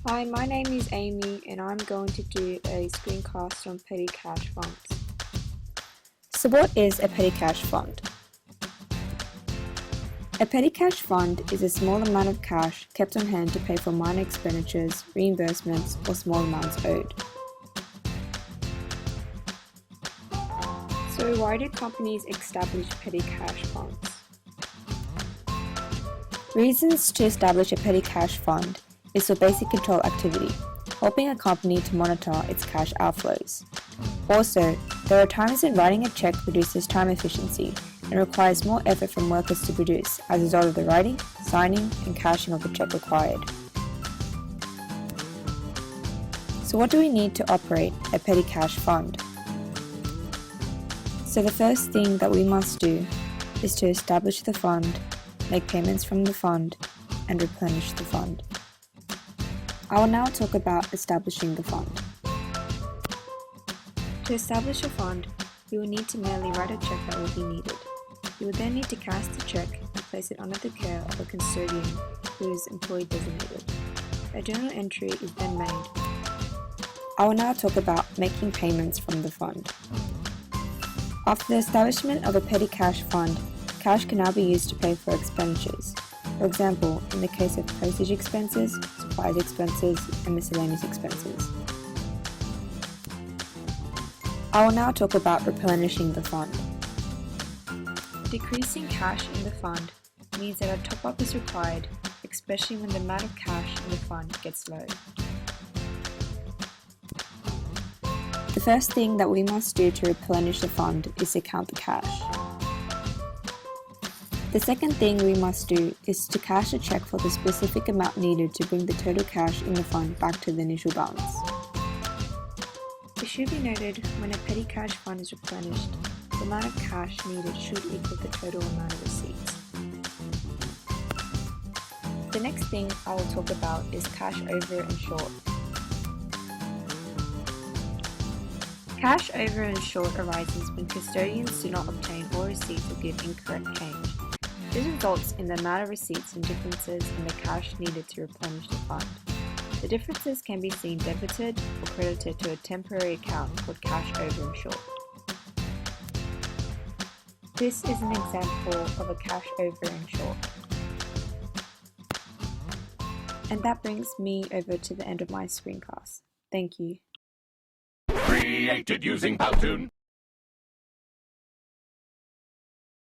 Hi, my name is Amy and I'm going to do a screencast on petty cash funds. So what is a petty cash fund? A petty cash fund is a small amount of cash kept on hand to pay for minor expenditures, reimbursements, or small amounts owed. So why do companies establish petty cash funds? Reasons to establish a petty cash fund is for basic control activity, helping a company to monitor its cash outflows. Also, there are times when writing a check reduces time efficiency and requires more effort from workers to produce as a result of the writing, signing, and cashing of the check required. So what do we need to operate a petty cash fund? So the first thing that we must do is to establish the fund, make payments from the fund, and replenish the fund. I will now talk about establishing the fund. To establish a fund, you will need to merely write a check that will be needed. You will then need to cash the check and place it under the care of a custodian who is employee designated. A journal entry is then made. I will now talk about making payments from the fund. After the establishment of a petty cash fund, cash can now be used to pay for expenditures. For example, in the case of postage expenses, supplies expenses, and miscellaneous expenses. I will now talk about replenishing the fund. Decreasing cash in the fund means that a top-up is required, especially when the amount of cash in the fund gets low. The first thing that we must do to replenish the fund is to count the cash. The second thing we must do is to cash a check for the specific amount needed to bring the total cash in the fund back to the initial balance. It should be noted when a petty cash fund is replenished, the amount of cash needed should equal the total amount of receipts. The next thing I will talk about is cash over and short. Cash over and short arises when custodians do not obtain all receipts or give incorrect change. This results in the amount of receipts and differences in the cash needed to replenish the fund. The differences can be seen debited or credited to a temporary account called cash over and short. This is an example of a cash over and short. And that brings me over to the end of my screencast. Thank you. Created using Powtoon.